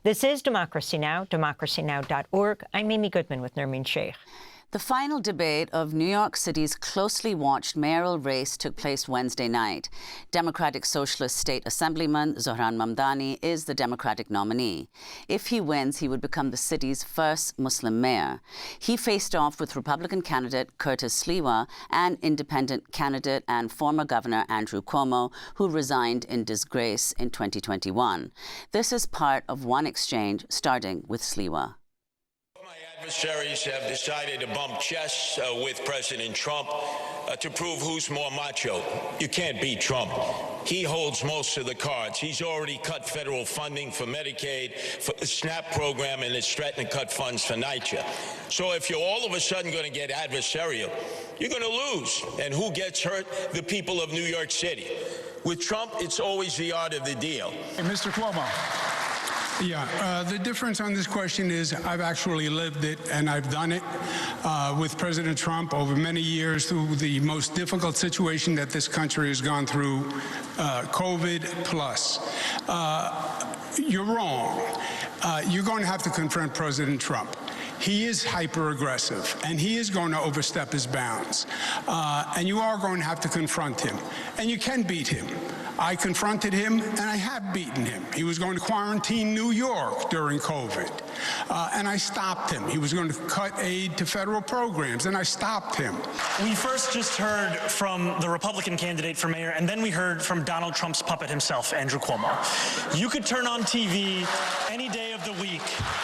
This is Democracy Now!, democracynow.org. I'm Amy Goodman with Nermeen Sheikh. The final debate of New York City's closely watched mayoral race took place Wednesday night. Democratic Socialist State Assemblyman Zohran Mamdani is the Democratic nominee. If he wins, he would become the city's first Muslim mayor. He faced off with Republican candidate Curtis Sliwa and independent candidate and former Governor Andrew Cuomo, who resigned in disgrace in 2021. This is part of one exchange, starting with Sliwa. Adversaries have decided to bump chests with President Trump to prove who's more macho. You can't beat Trump. He holds most of the cards. He's already cut federal funding for Medicaid, for the SNAP program, and is threatening to cut funds for NYCHA. So if you're all of a sudden going to get adversarial, you're going to lose. And who gets hurt? The people of New York City. With Trump, it's always the art of the deal. Hey, Mr. Cuomo. Yeah, the difference on this question is I've actually lived it, and I've done it with President Trump over many years through the most difficult situation that this country has gone through, COVID plus. You're wrong. You're going to have to confront President Trump. He is hyper-aggressive, and he is going to overstep his bounds. And you are going to have to confront him. And you can beat him. I confronted him, and I have beaten him. He was going to quarantine New York during COVID, and I stopped him. He was going to cut aid to federal programs, and I stopped him. We first just heard from the Republican candidate for mayor, and then we heard from Donald Trump's puppet himself, Andrew Cuomo. You could turn on TV any day of the week,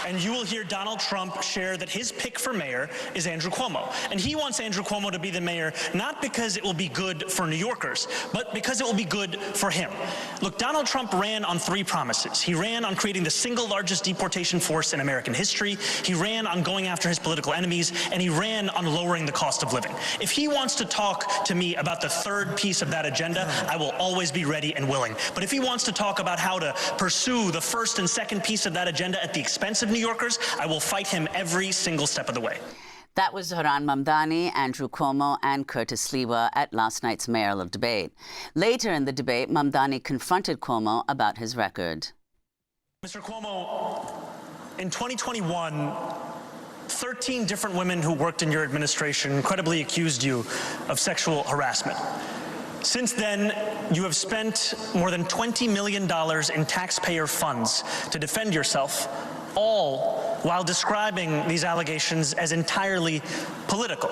and you will hear Donald Trump share that his pick for mayor is Andrew Cuomo. And he wants Andrew Cuomo to be the mayor, not because it will be good for New Yorkers, but because it will be good for him. Look, Donald Trump ran on three promises. He ran on creating the single largest deportation force in American history. He ran on going after his political enemies, and he ran on lowering the cost of living. If he wants to talk to me about the third piece of that agenda, I will always be ready and willing. But if he wants to talk about how to pursue the first and second piece of that agenda at the expense of New Yorkers, I will fight him every single step of the way. That was Zohran Mamdani, Andrew Cuomo, and Curtis Sliwa at last night's mayoral debate. Later in the debate, Mamdani confronted Cuomo about his record. Mr. Cuomo, in 2021, 13 different women who worked in your administration credibly accused you of sexual harassment. Since then, you have spent more than $20 million in taxpayer funds to defend yourself, all while describing these allegations as entirely political.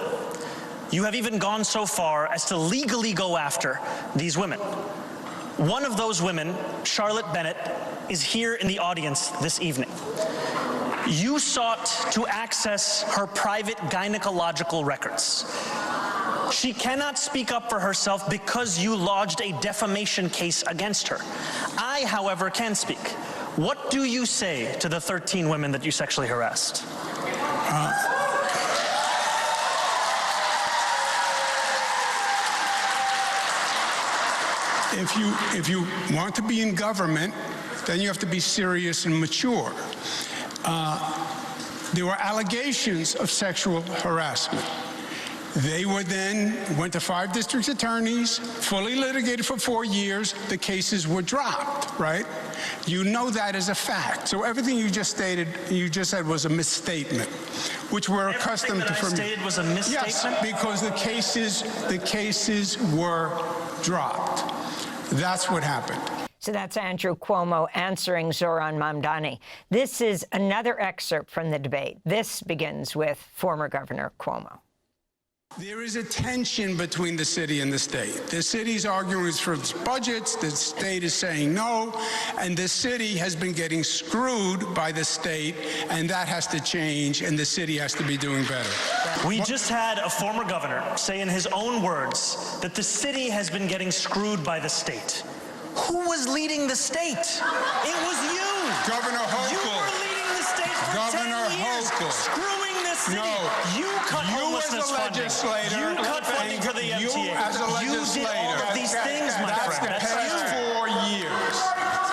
You have even gone so far as to legally go after these women. One of those women, Charlotte Bennett, is here in the audience this evening. You sought to access her private gynecological records. She cannot speak up for herself because you lodged a defamation case against her. I, however, can speak. What do you say to the 13 women that you sexually harassed? If you want to be in government, then you have to be serious and mature. There were allegations of sexual harassment. They were then went to 5 district attorneys, fully litigated for 4 years. The cases were dropped, right? You know that as a fact. So everything you just stated, you just said was a misstatement, which we're accustomed to from you. Everything that I stated was a misstatement? Yes, because the cases were dropped. That's what happened. So that's Andrew Cuomo answering Zohran Mamdani. This is another excerpt from the debate. This begins with former Governor Cuomo. There is a tension between the city and the state. The city's arguing for its budgets, the state is saying no, and the city has been getting screwed by the state, and that has to change, and the city has to be doing better. We just had a former governor say in his own words that the city has been getting screwed by the state. Who was leading the state? It was you. Governor Hochul. You were leading the state for Governor 10 years, Hochul. Screwing the city. No. You cut homelessness funding. You cut funding for the MTA. You as a legislator. You did all of these things, my friend. That's the past 4 years.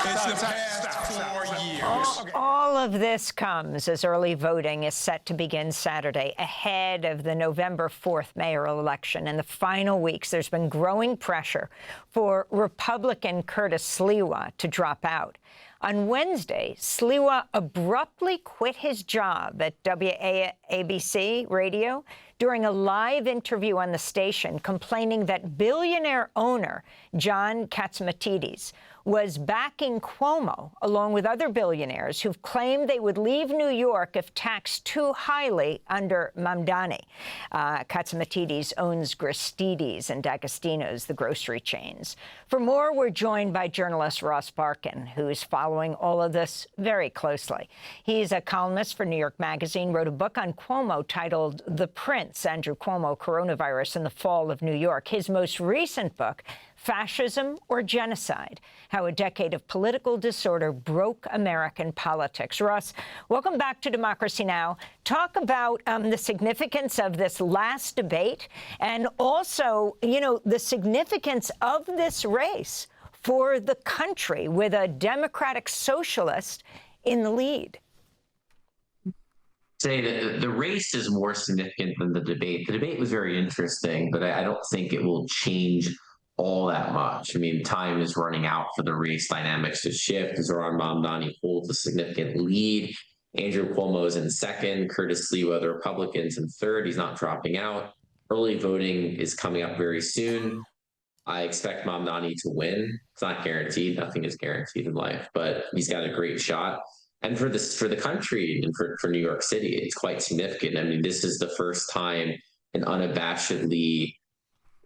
It's the past 4 years. All of this comes as early voting is set to begin Saturday, ahead of the November 4th mayoral election. In the final weeks, there's been growing pressure for Republican Curtis Sliwa to drop out. On Wednesday, Sliwa abruptly quit his job at WABC Radio during a live interview on the station, complaining that billionaire owner John Catsimatidis was backing Cuomo, along with other billionaires who've claimed they would leave New York if taxed too highly under Mamdani. Catsimatidis owns Gristedes and D'Agostino's, the grocery chains. For more, we're joined by journalist Ross Barkan, who is following all of this very closely. He's a columnist for New York Magazine, wrote a book on Cuomo titled The Prince, Andrew Cuomo, Coronavirus and the Fall of New York. His most recent book, Fascism or Genocide, How a Decade of Political Disorder Broke American Politics. Ross, welcome back to Democracy Now! Talk about the significance of this last debate and also, you know, the significance of this race for the country with a Democratic socialist in the lead. Say that the race is more significant than the debate. The debate was very interesting, but I don't think it will change all that much. I mean, time is running out for the race dynamics to shift. Zohran Mamdani holds a significant lead. Andrew Cuomo is in second. Curtis Sliwa, the Republicans, in third. He's not dropping out. Early voting is coming up very soon. I expect Mamdani to win. It's not guaranteed. Nothing is guaranteed in life, but he's got a great shot. And for the country and for New York City, it's quite significant. I mean, this is the first time an unabashedly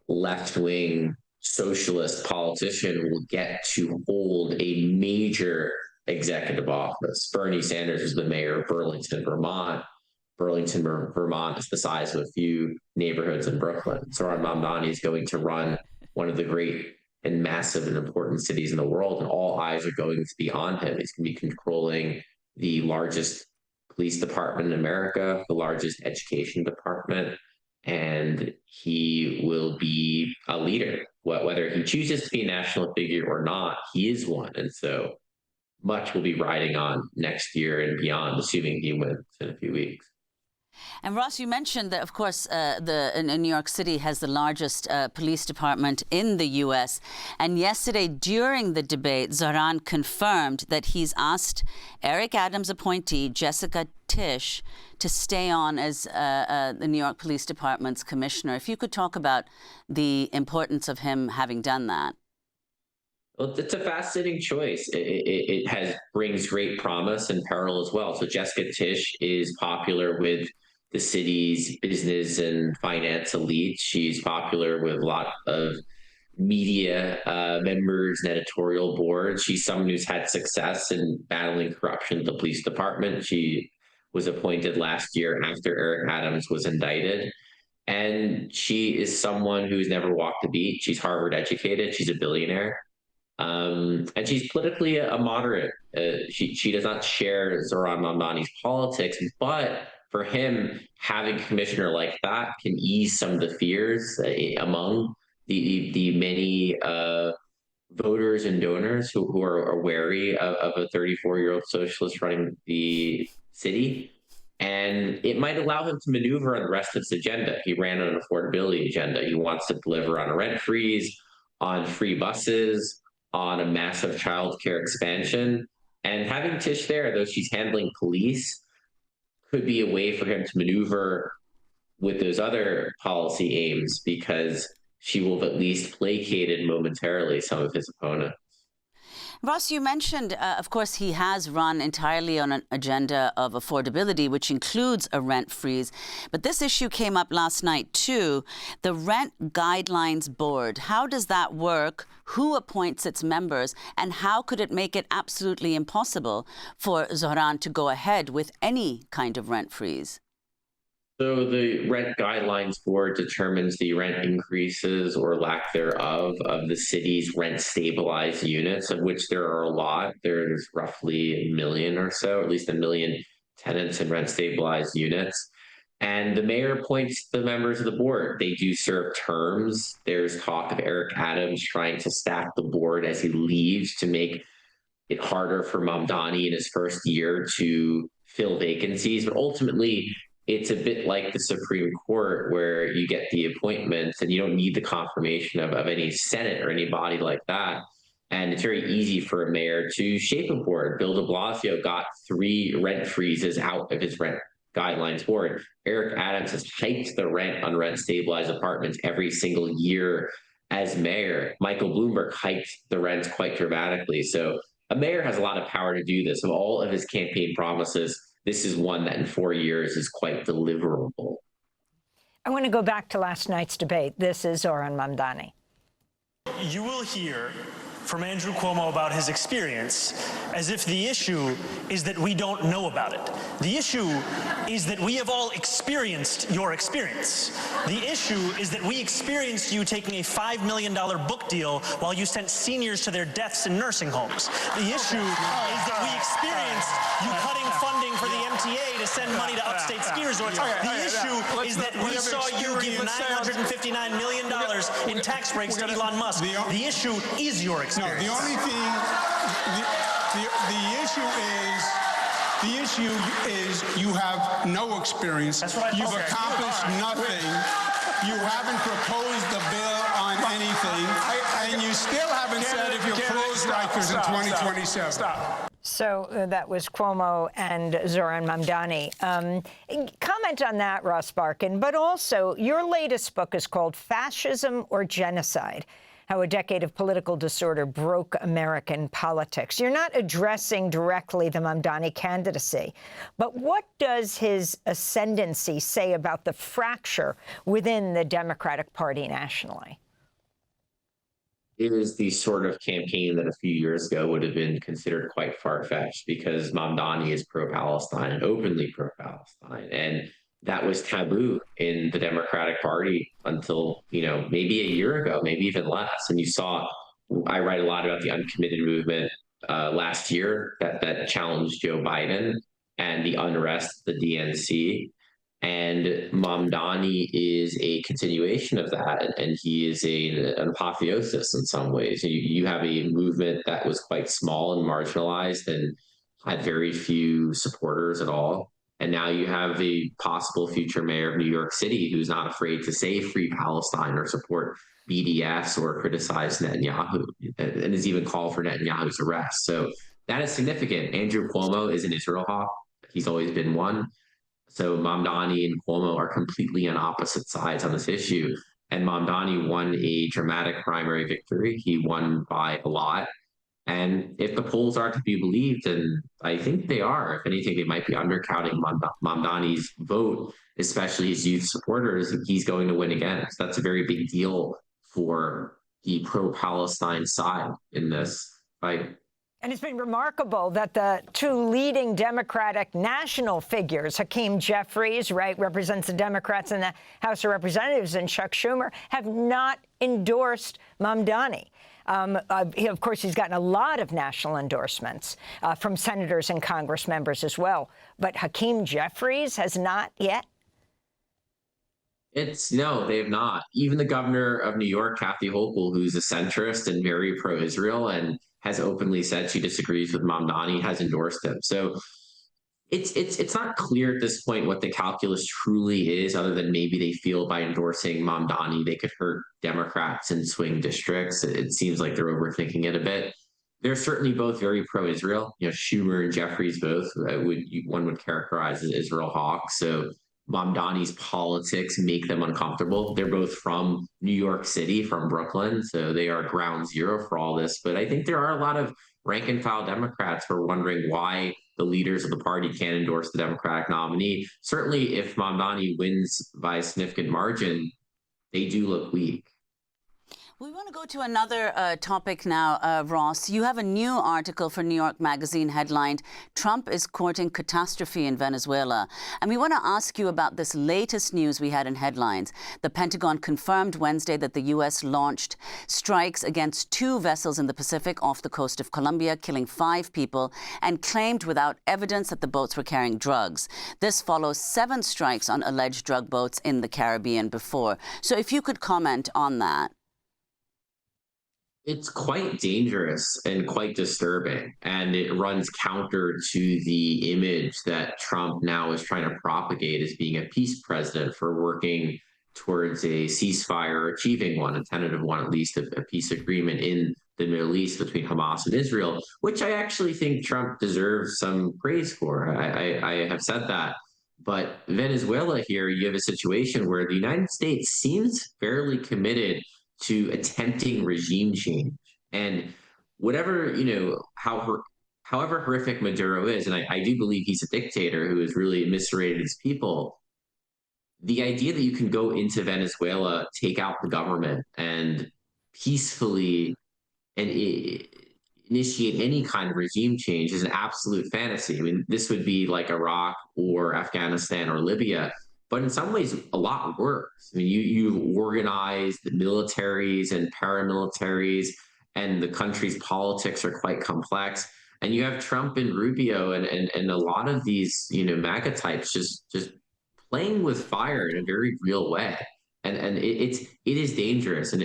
left-wing socialist politician will get to hold a major executive office. Bernie Sanders was the mayor of Burlington, Vermont. Burlington, Vermont is the size of a few neighborhoods in Brooklyn. Zohran Mamdani is going to run one of the great and massive and important cities in the world, and all eyes are going to be on him. He's going to be controlling the largest police department in America, the largest education department, and he will be a leader. Whether he chooses to be a national figure or not, he is one. And so much will be riding on next year and beyond, assuming he wins in a few weeks. And Ross, you mentioned that, of course, New York City has the largest police department in the U.S. And yesterday, during the debate, Zohran confirmed that he's asked Eric Adams' appointee, Jessica Tisch, to stay on as the New York Police Department's commissioner. If you could talk about the importance of him having done that. Well, it's a fascinating choice. It brings great promise and peril as well. So Jessica Tisch is popular with the city's business and finance elite. She's popular with a lot of media members and editorial boards. She's someone who's had success in battling corruption at the police department. She was appointed last year after Eric Adams was indicted. And she is someone who's never walked a beat. She's Harvard educated. She's a billionaire. And she's politically a moderate. She does not share Zohran Mamdani's politics, but for him, having a commissioner like that can ease some of the fears among the many voters and donors who are wary of a 34-year-old socialist running the city. And it might allow him to maneuver on the rest of his agenda. He ran on an affordability agenda. He wants to deliver on a rent freeze, on free buses, on a massive childcare expansion. And having Tisch there, though she's handling police, could be a way for him to maneuver with those other policy aims, because she will have at least placated momentarily some of his opponents. Ross, you mentioned, of course, he has run entirely on an agenda of affordability, which includes a rent freeze. But this issue came up last night, too. The Rent Guidelines Board. How does that work? Who appoints its members? And how could it make it absolutely impossible for Zohran to go ahead with any kind of rent freeze? So the Rent Guidelines Board determines the rent increases or lack thereof of the city's rent-stabilized units, of which there are a lot. There's roughly 1 million or so, at least 1 million tenants in rent-stabilized units. And the mayor appoints the members of the board. They do serve terms. There's talk of Eric Adams trying to stack the board as he leaves to make it harder for Mamdani in his first year to fill vacancies. But ultimately, it's a bit like the Supreme Court, where you get the appointments and you don't need the confirmation of any Senate or any body like that. And it's very easy for a mayor to shape a board. Bill de Blasio got 3 rent freezes out of his rent guidelines board. Eric Adams has hiked the rent on rent stabilized apartments every single year as mayor. Michael Bloomberg hiked the rents quite dramatically. So a mayor has a lot of power to do this. Of all of his campaign promises, this is one that in 4 years is quite deliverable. I want to go back to last night's debate. This is Zohran Mamdani. You will hear from Andrew Cuomo about his experience as if the issue is that we don't know about it. The issue is that we have all experienced your experience. The issue is that we experienced you taking a $5 million book deal while you sent seniors to their deaths in nursing homes. The issue is that we experienced you cutting funding for the MTA to send money to upstate ski resorts. The issue is that we saw you give $959 million in tax breaks to Elon Musk. The issue is your experience. No, the only thing, the issue is you have no experience. That's what You've accomplished nothing. You haven't proposed the bill on anything, and you still haven't said if you'll close Rikers in 2027. Stop. So that was Cuomo and Zohran Mamdani. Comment on that, Ross Barkan, but also your latest book is called Fascism or Genocide: How a Decade of Political Disorder Broke American Politics. You're not addressing directly the Mamdani candidacy, but what does his ascendancy say about the fracture within the Democratic Party nationally? It is the sort of campaign that a few years ago would have been considered quite far-fetched because Mamdani is pro-Palestine and openly pro-Palestine. And that was taboo in the Democratic Party until, maybe a year ago, maybe even less. And you saw, I write a lot about the uncommitted movement last year that challenged Joe Biden and the unrest, the DNC. And Mamdani is a continuation of that, and he is an apotheosis in some ways. You have a movement that was quite small and marginalized and had very few supporters at all. And now you have a possible future mayor of New York City who's not afraid to say free Palestine or support BDS or criticize Netanyahu, and has even called for Netanyahu's arrest. So that is significant. Andrew Cuomo is an Israel hawk. He's always been one. So Mamdani and Cuomo are completely on opposite sides on this issue. And Mamdani won a dramatic primary victory. He won by a lot. And if the polls are to be believed, and I think they are, if anything, they might be undercounting Mamdani's vote, especially his youth supporters, he's going to win again. So that's a very big deal for the pro-Palestine side in this fight. And it's been remarkable that the two leading Democratic national figures, Hakeem Jeffries, right, represents the Democrats in the House of Representatives, and Chuck Schumer, have not endorsed Mamdani. Of course, he's gotten a lot of national endorsements from senators and Congress members as well. But Hakeem Jeffries has not yet? No, they have not. Even the governor of New York, Kathy Hochul, who's a centrist and very pro-Israel and has openly said she disagrees with Mamdani, has endorsed him. So it's not clear at this point what the calculus truly is, other than maybe they feel by endorsing Mamdani they could hurt Democrats in swing districts. It seems like they're overthinking it a bit. They're certainly both very pro-Israel. Schumer and Jeffries both one would characterize as Israel hawks. So Mamdani's politics make them uncomfortable. They're both from New York City, from Brooklyn, so they are ground zero for all this. But I think there are a lot of rank and file Democrats who are wondering why the leaders of the party can't endorse the Democratic nominee. Certainly, if Mamdani wins by a significant margin, they do look weak. We want to go to another topic now, Ross. You have a new article for New York Magazine headlined, "Trump is Courting Catastrophe in Venezuela." And we want to ask you about this latest news we had in headlines. The Pentagon confirmed Wednesday that the U.S. launched strikes against 2 vessels in the Pacific off the coast of Colombia, killing 5 people, and claimed without evidence that the boats were carrying drugs. This follows 7 strikes on alleged drug boats in the Caribbean before. So if you could comment on that. It's quite dangerous and quite disturbing, and it runs counter to the image that Trump now is trying to propagate as being a peace president for working towards a ceasefire, or achieving one, a tentative one at least, a peace agreement in the Middle East between Hamas and Israel, which I actually think Trump deserves some praise for. I have said that. But Venezuela here, you have a situation where the United States seems fairly committed to attempting regime change. And whatever, however horrific Maduro is, and I do believe he's a dictator who has really eviscerated his people, the idea that you can go into Venezuela, take out the government, and peacefully initiate any kind of regime change is an absolute fantasy. I mean, this would be like Iraq or Afghanistan or Libya, but in some ways, a lot worse. I mean, you organize the militaries and paramilitaries, and the country's politics are quite complex. And you have Trump and Rubio and a lot of these, MAGA types just playing with fire in a very real way. And it is dangerous. And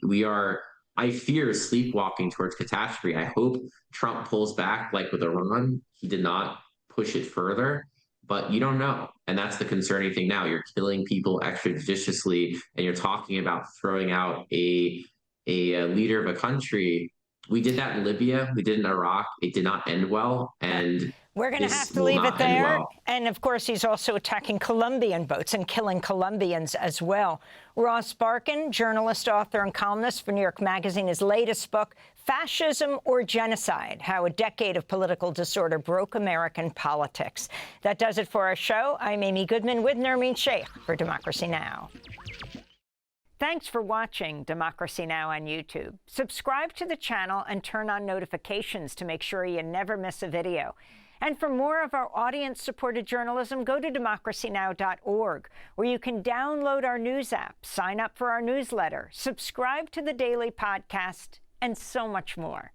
we are, I fear, sleepwalking towards catastrophe. I hope Trump pulls back like with Iran. He did not push it further, but you don't know. And that's the concerning thing now. You're killing people extrajudiciously, and you're talking about throwing out a leader of a country. We did that in Libya. We did it in Iraq. It did not end well. And we're going to have to leave it there. And of course, he's also attacking Colombian boats and killing Colombians as well. Ross Barkan, journalist, author, and columnist for New York Magazine, his latest book, Fascism or Genocide: How a Decade of Political Disorder Broke American Politics. That does it for our show. I'm Amy Goodman with Nermeen Sheikh for Democracy Now! Thanks for watching Democracy Now! On YouTube. Subscribe to the channel and turn on notifications to make sure you never miss a video. And for more of our audience-supported journalism, go to democracynow.org, where you can download our news app, sign up for our newsletter, subscribe to the daily podcast, and so much more.